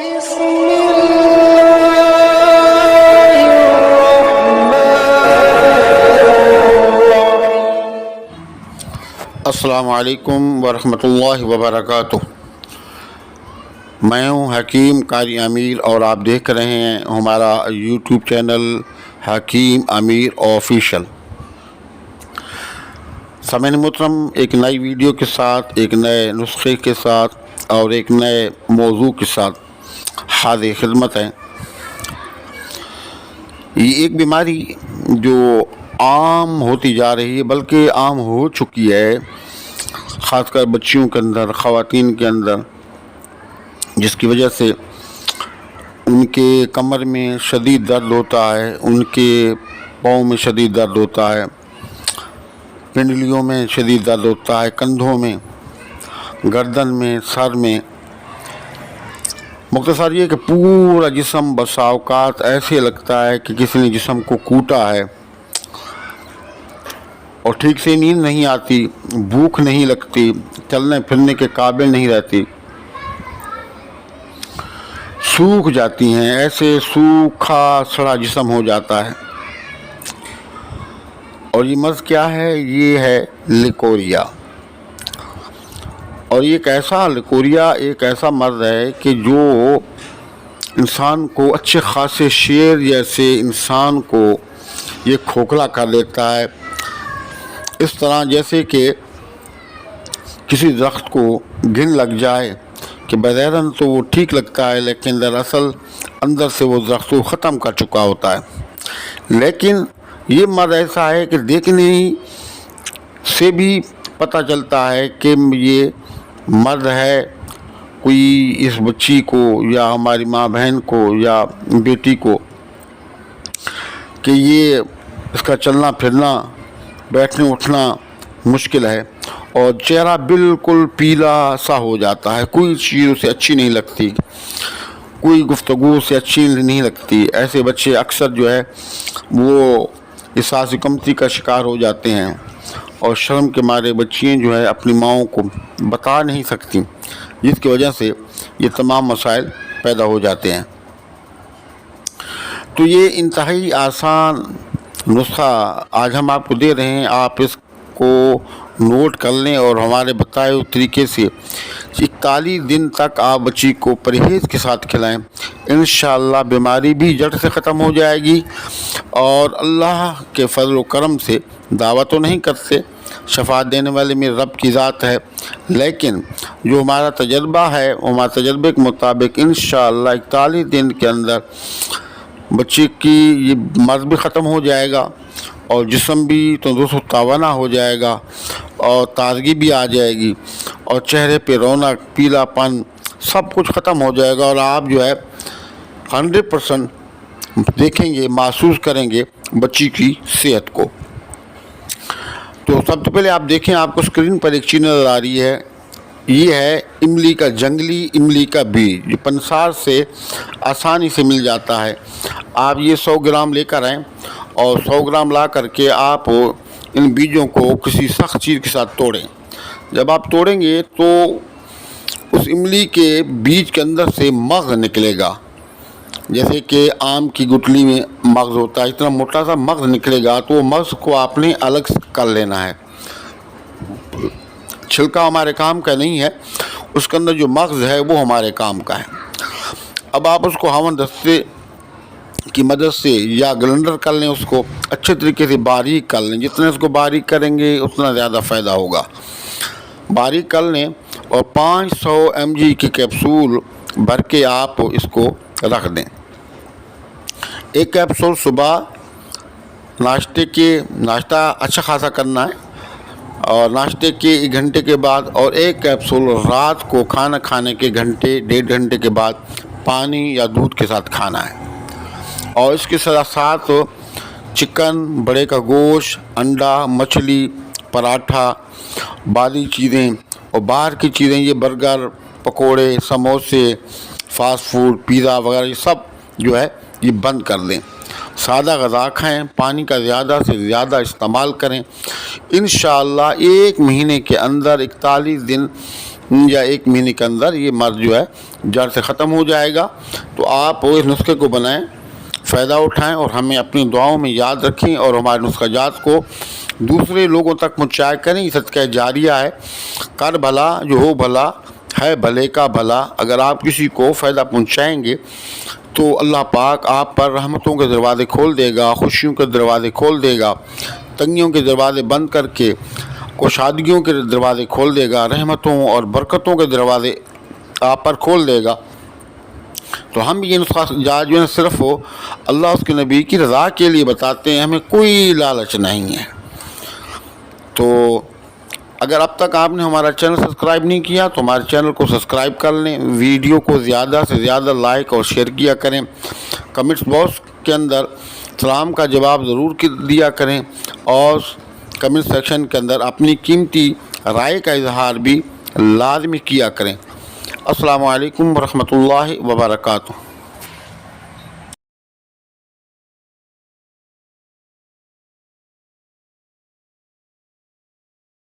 بسم الله الرحمن السلام علیکم ورحمۃ اللہ وبرکاتہ۔ میں ہوں حکیم قاری امیر اور آپ دیکھ رہے ہیں ہمارا یوٹیوب چینل حکیم امیر آفیشیل۔ سامعین محترم، ایک نئی ویڈیو کے ساتھ، ایک نئے نسخے کے ساتھ اور ایک نئے موضوع کے ساتھ حاضر خدمت ہیں۔ یہ ایک بیماری جو عام ہوتی جا رہی ہے، بلکہ عام ہو چکی ہے، خاص کر بچیوں کے اندر، خواتین کے اندر، جس کی وجہ سے ان کے کمر میں شدید درد ہوتا ہے، ان کے پاؤں میں شدید درد ہوتا ہے، پنڈلیوں میں شدید درد ہوتا ہے، کندھوں میں، گردن میں، سر میں۔ مختصر یہ کہ پورا جسم بسا اوقات ایسے لگتا ہے کہ کسی نے جسم کو کوٹا ہے، اور ٹھیک سے نیند نہیں آتی، بھوک نہیں لگتی، چلنے پھرنے کے قابل نہیں رہتی، سوکھ جاتی ہیں، ایسے سوکھا سڑا جسم ہو جاتا ہے۔ اور یہ مرض کیا ہے؟ یہ ہے لیکوریا۔ اور یہ لیکوریا ایک ایسا مرض ہے کہ جو انسان کو، اچھے خاصے شیر جیسے انسان کو یہ کھوکھلا کر دیتا ہے، اس طرح جیسے کہ کسی درخت کو گھن لگ جائے کہ بظاہراً تو وہ ٹھیک لگتا ہے، لیکن دراصل اندر سے وہ درخت کو ختم کر چکا ہوتا ہے۔ لیکن یہ مرض ایسا ہے کہ دیکھنے سے بھی پتہ چلتا ہے کہ یہ مرض ہے کوئی اس بچی کو یا ہماری ماں بہن کو یا بیٹی کو، کہ یہ اس کا چلنا پھرنا، بیٹھنا اٹھنا مشکل ہے، اور چہرہ بالکل پیلا سا ہو جاتا ہے، کوئی چیز اسے اچھی نہیں لگتی، کوئی گفتگو سے اچھی نہیں لگتی۔ ایسے بچے اکثر جو ہے وہ احساس کمتری کا شکار ہو جاتے ہیں، اور شرم کے مارے بچیاں جو ہے اپنی ماؤں کو بتا نہیں سکتی، جس کی وجہ سے یہ تمام مسائل پیدا ہو جاتے ہیں۔ تو یہ انتہائی آسان نسخہ آج ہم آپ کو دے رہے ہیں، آپ اس کو نوٹ کر لیں اور ہمارے بتائے ہوئے طریقے سے 41 دن تک آپ بچی کو پرہیز کے ساتھ کھلائیں، انشاءاللہ بیماری بھی جڑ سے ختم ہو جائے گی۔ اور اللہ کے فضل و کرم سے، دعویٰ تو نہیں کرتے، شفاعت دینے والے میرے رب کی ذات ہے، لیکن جو ہمارا تجربہ ہے، ہمارے تجربے کے مطابق انشاءاللہ 41 دن کے اندر بچے کی یہ مرض بھی ختم ہو جائے گا، اور جسم بھی تندرست و توانا ہو جائے گا، اور تازگی بھی آ جائے گی، اور چہرے پہ رونق، پیلا پن سب کچھ ختم ہو جائے گا، اور آپ جو ہے 100% دیکھیں گے، محسوس کریں گے بچی کی صحت کو۔ تو سب سے پہلے آپ دیکھیں، آپ کو اسکرین پر ایک چیز نظر آ رہی ہے، یہ ہے املی کا، جنگلی املی کا بیج، جو پنسار سے آسانی سے مل جاتا ہے۔ آپ یہ 100 گرام لے کر آئیں، اور 100 گرام لا کر کے آپ ان بیجوں کو کسی سخت چیز کے ساتھ توڑیں۔ جب آپ توڑیں گے تو اس املی کے بیج کے اندر سے مغز نکلے گا، جیسے کہ آم کی گٹلی میں مغز ہوتا ہے، اتنا موٹا سا مغز نکلے گا، تو وہ مغز کو آپ نے الگ کر لینا ہے۔ چھلکا ہمارے کام کا نہیں ہے، اس کے اندر جو مغز ہے وہ ہمارے کام کا ہے۔ اب آپ اس کو ہاون دستے کی مدد سے یا گلنڈر کر لیں، اس کو اچھے طریقے سے باریک کر لیں، جتنے اس کو باریک کریں گے اتنا زیادہ فائدہ ہوگا۔ باریک کر لیں، اور 500 mg کی کیپسول بھر کے آپ اس کو رکھ دیں۔ ایک کیپسول صبح ناشتہ اچھا خاصا کرنا ہے، اور ناشتے کے 1 گھنٹے کے بعد، اور ایک کیپسول رات کو کھانا کھانے کے 1.5 گھنٹے کے بعد پانی یا دودھ کے ساتھ کھانا ہے۔ اور اس کے ساتھ چکن، بڑے کا گوشت، انڈا، مچھلی، پراٹھا، بالی چیزیں اور باہر کی چیزیں، یہ برگر، پکوڑے، سموسے، فاسٹ فوڈ، پیزا وغیرہ، یہ سب جو ہے یہ بند کر دیں۔ سادہ غذا کھائیں، پانی کا زیادہ سے زیادہ استعمال کریں۔ انشاءاللہ 1 مہینے کے اندر 41 دن یا 1 مہینے کے اندر یہ مرض جو ہے جڑ سے ختم ہو جائے گا۔ تو آپ اس نسخے کو بنائیں، فائدہ اٹھائیں اور ہمیں اپنی دعاؤں میں یاد رکھیں اور ہمارے نسخہ جات کو دوسرے لوگوں تک منتشر کریں۔ یہ صدقہ جاریہ ہے، کر بھلا جو ہو بھلا ہے بھلے کا بھلا۔ اگر آپ کسی کو فائدہ پہنچائیں گے تو اللہ پاک آپ پر رحمتوں کے دروازے کھول دے گا، خوشیوں کے دروازے کھول دے گا، تنگیوں کے دروازے بند کر کے کشادگیوں کے دروازے کھول دے گا، رحمتوں اور برکتوں کے دروازے آپ پر کھول دے گا۔ تو ہم یہ نسخہ جات جو ہے صرف اللہ اس کے نبی کی رضا کے لیے بتاتے ہیں، ہمیں کوئی لالچ نہیں ہے۔ تو اگر اب تک آپ نے ہمارا چینل سبسکرائب نہیں کیا تو ہمارے چینل کو سبسکرائب کر لیں، ویڈیو کو زیادہ سے زیادہ لائک اور شیئر کیا کریں، کمنٹس باکس کے اندر سلام کا جواب ضرور دیا کریں اور کمنٹ سیکشن کے اندر اپنی قیمتی رائے کا اظہار بھی لازمی کیا کریں۔ السلام علیکم ورحمۃ اللہ وبرکاتہ۔